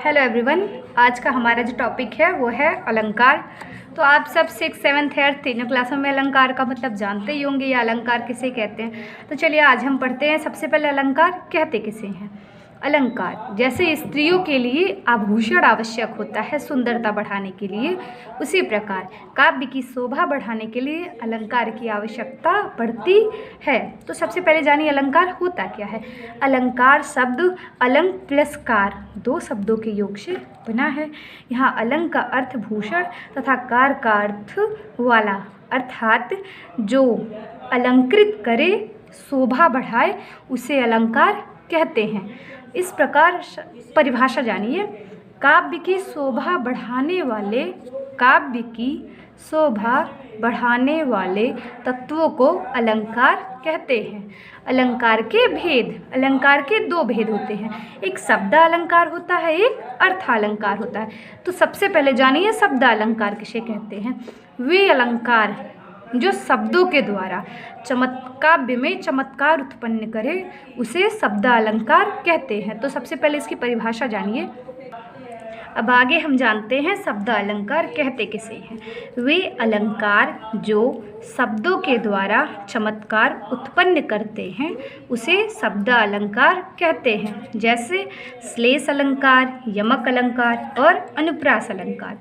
Hello everyone. आज का हमारा जो टॉपिक है वो है अलंकार। तो आप सब 6, 7, 8 तीनों क्लासों में अलंकार का मतलब जानते ही होंगे, या अलंकार किसे कहते हैं। तो चलिए आज हम पढ़ते हैं। सबसे पहले अलंकार कहते किसे हैं। अलंकार जैसे स्त्रियों के लिए आभूषण आवश्यक होता है सुंदरता बढ़ाने के लिए, उसी प्रकार काव्य की शोभा बढ़ाने के लिए अलंकार की आवश्यकता पड़ती है। तो सबसे पहले जानिए अलंकार होता क्या है। अलंकार शब्द अलंग प्लस कार, दो शब्दों के योग से बना है। यहाँ अलंग का अर्थ भूषण तथा कार का अर्थ वाला, अर्थात जो अलंकृत करे, शोभा बढ़ाए, उसे अलंकार कहते हैं। इस प्रकार परिभाषा जानिए। काव्य की शोभा बढ़ाने वाले, काव्य की शोभा बढ़ाने वाले तत्वों को अलंकार कहते हैं। अलंकार के भेद, अलंकार के दो भेद होते हैं, एक शब्द अलंकार होता है, एक अर्थालंकार होता है। तो सबसे पहले जानिए शब्द अलंकार किसे कहते हैं। वे अलंकार जो शब्दों के द्वारा काव्य में चमत्कार उत्पन्न करे, उसे शब्द अलंकार कहते हैं। तो सबसे पहले इसकी परिभाषा जानिए। अब आगे हम जानते हैं शब्द अलंकार कहते किसे हैं। वे अलंकार जो शब्दों के द्वारा चमत्कार उत्पन्न करते हैं, उसे शब्द अलंकार कहते हैं। जैसे श्लेष अलंकार, यमक अलंकार और अनुप्रास अलंकार।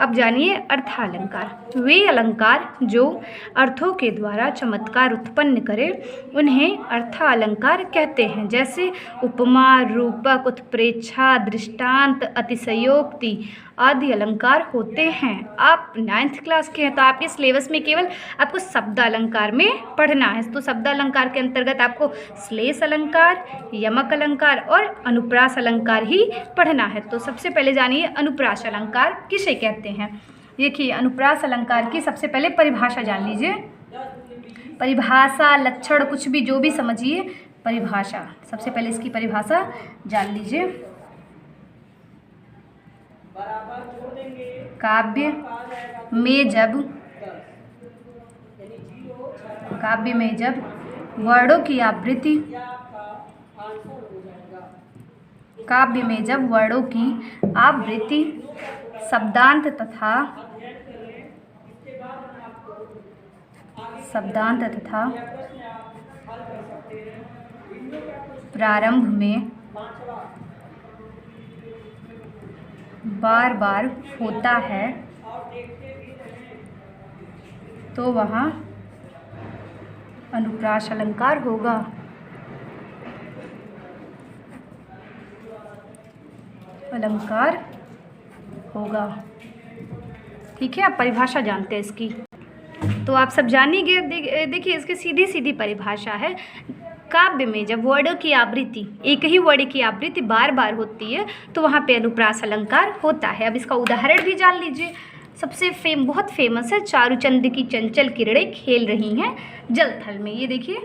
अब जानिए अर्थालंकार। वे अलंकार जो अर्थों के द्वारा चमत्कार उत्पन्न करे, उन्हें अर्थालंकार कहते हैं। जैसे उपमा, रूपक, उत्प्रेक्षा, दृष्टांत, अतिशयोक्ति आदि अलंकार होते हैं। आप 9th क्लास के हैं तो आपके सिलेबस में केवल आपको शब्द अलंकार में पढ़ना है। तो शब्द अलंकार के अंतर्गत आपको श्लेष अलंकार, यमक अलंकार और अनुप्रास अलंकार ही पढ़ना है। तो सबसे पहले जानिए अनुप्रास अलंकार किसे कहते हैं। देखिए अनुप्रास अलंकार की सबसे पहले परिभाषा जान लीजिए। परिभाषा, लक्षण, कुछ भी जो भी समझिए, परिभाषा। सबसे पहले इसकी परिभाषा जान लीजिए। काव्य में जब वर्णों की आवृत्ति, काव्य में जब वर्णों की आवृत्ति शब्दांत तथा प्रारंभ में बार बार होता है, तो वहाँ अनुप्रास अलंकार होगा। अलंकार होगा। ठीक है, आप परिभाषा जानते हैं इसकी, तो आप सब जानिए। देखिए इसकी सीधी सीधी परिभाषा है। काव्य में जब वर्णों की आवृत्ति, एक ही वर्ण की आवृत्ति बार बार होती है, तो वहाँ पे अनुप्रास अलंकार होता है। अब इसका उदाहरण भी जान लीजिए। सबसे बहुत फेमस है, चारुचंद्र की चंचल किरणें खेल रही हैं जल थल में। ये देखिए,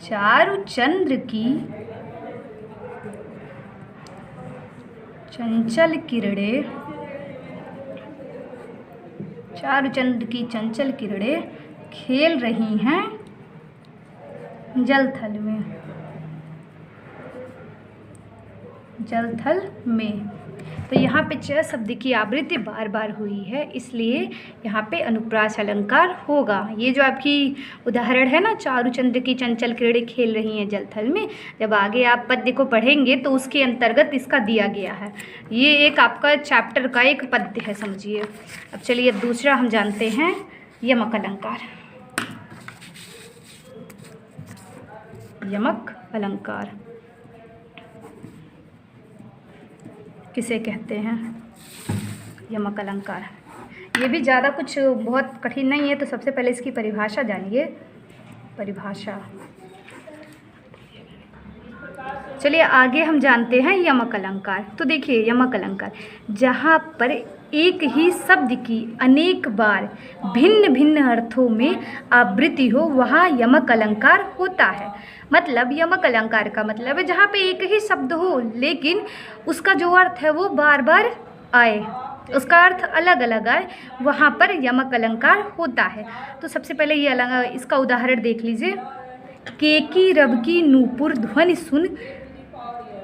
चारुचंद्र की चंचल किरणें, चारुचंद्र की चंचल किरणें खेल रही हैं जलथल में, जलथल में। तो यहाँ पे च शब्द की आवृत्ति बार बार हुई है, इसलिए यहाँ पे अनुप्रास अलंकार होगा। ये जो आपकी उदाहरण है ना, चारुचंद्र की चंचल किरणें खेल रही हैं जलथल में, जब आगे आप पद्य को पढ़ेंगे तो उसके अंतर्गत इसका दिया गया है। ये एक आपका चैप्टर का एक पद्य है, समझिए। अब चलिए दूसरा हम जानते हैं यमक अलंकार। यमक अलंकार किसे कहते हैं। यमक अलंकार ये भी ज़्यादा कुछ बहुत कठिन नहीं है, तो सबसे पहले इसकी परिभाषा जानिए। परिभाषा, चलिए आगे हम जानते हैं यमक अलंकार। तो देखिए यमक अलंकार, जहाँ पर एक ही शब्द की अनेक बार भिन्न भिन्न अर्थों में आवृत्ति हो, वहाँ यमक अलंकार होता है। मतलब यमक अलंकार का मतलब है जहाँ पे एक ही शब्द हो, लेकिन उसका जो अर्थ है वो बार बार आए, उसका अर्थ अलग अलग आए, वहाँ पर यमक अलंकार होता है। तो सबसे पहले ये इसका उदाहरण देख लीजिए। केकी रब की नूपुर ध्वनि सुन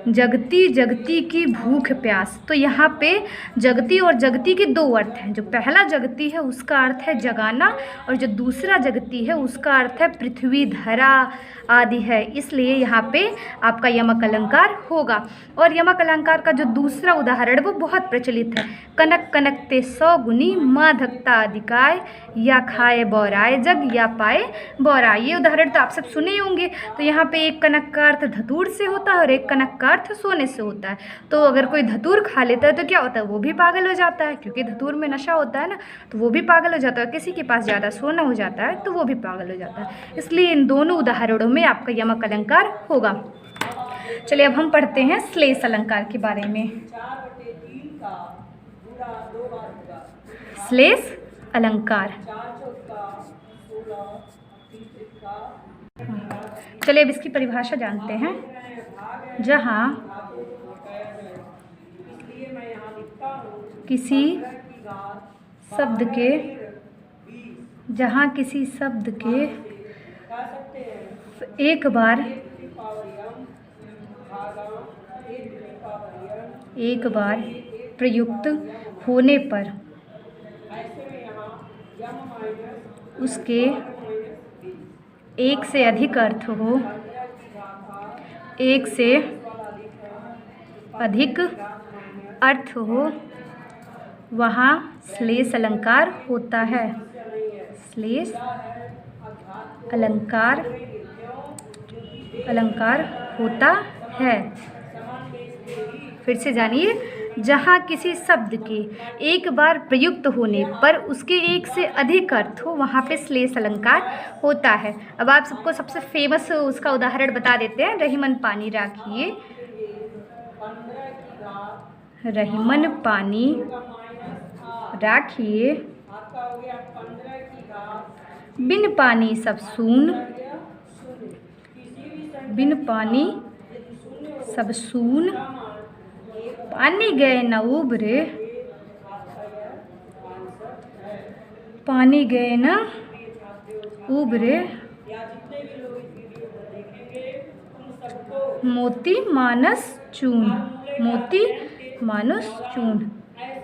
जगती जगती की भूख प्यास। तो यहाँ पे जगती और जगती के दो अर्थ हैं। जो पहला जगती है उसका अर्थ है जगाना, और जो दूसरा जगती है उसका अर्थ है पृथ्वी, धरा आदि है। इसलिए यहाँ पे आपका यमक अलंकार होगा। और यमक अलंकार का जो दूसरा उदाहरण वो बहुत प्रचलित है। कनक कनकते 100 गुनी, माँ धकता अधिकाय, या खाए बौराए जग, या पाए बौराए। ये उदाहरण तो आप सब सुने ही होंगे। तो यहाँ पे एक कनक का अर्थ धतूर से होता है और एक कनक का अर्थ सोने से होता है। तो अगर कोई धतूर खा लेता है तो क्या होता है, वो भी पागल हो जाता है, क्योंकि धतूर में नशा होता है ना, तो वो भी पागल हो जाता है। किसी के पास ज़्यादा सोना हो जाता है तो वो भी पागल हो जाता है। इसलिए इन दोनों उदाहरणों में आपका यमक अलंकार होगा। चलिए अब हम पढ़ते हैं श्लेष अलंकार के बारे में। श्लेष अलंकार, चलिए अब इसकी परिभाषा जानते हैं। जहाँ किसी शब्द के एक बार प्रयुक्त होने पर उसके एक से अधिक अर्थ हो, वहाँ श्लेष अलंकार होता है। श्लेष अलंकार होता है। फिर से जानिए, जहाँ किसी शब्द के एक बार प्रयुक्त होने पर उसके एक से अधिक अर्थ हो, वहाँ पे श्लेष अलंकार होता है। अब आप सबको सबसे फेमस उसका उदाहरण बता देते हैं। रहीमन पानी राखिए, रहीमन पानी राखिए, बिन पानी सब सून, बिन पानी सब सून, पानी गए न उबरे, पानी गए न उबरे, मोती मानस चून, मोती मानस चून।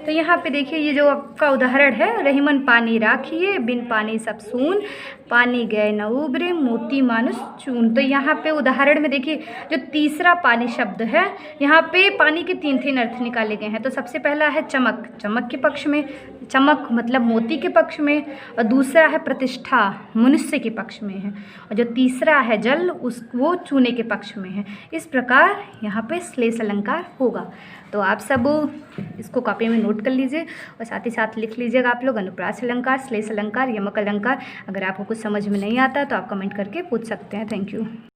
तो यहाँ पे देखिए, ये जो आपका उदाहरण है, रहीमन पानी राखिए, बिन पानी सब सून, पानी गए न उबरे, मोती मानुस चून। तो यहाँ पे उदाहरण में देखिए, जो तीसरा पानी शब्द है, यहाँ पे पानी के तीन अर्थ निकाले गए हैं। तो सबसे पहला है चमक, चमक के पक्ष में, चमक मतलब मोती के पक्ष में, और दूसरा है प्रतिष्ठा, मनुष्य के पक्ष में है, और जो तीसरा है जल, वो चूने के पक्ष में है। इस प्रकार यहाँ पे श्लेष अलंकार होगा। तो आप सब इसको कॉपी में नोट कर लीजिए और साथ ही साथ लिख लीजिएगा आप लोग अनुप्रास अलंकार, श्लेष अलंकार, यमक अलंकार। अगर आपको कुछ समझ में नहीं आता तो आप कमेंट करके पूछ सकते हैं। Thank you.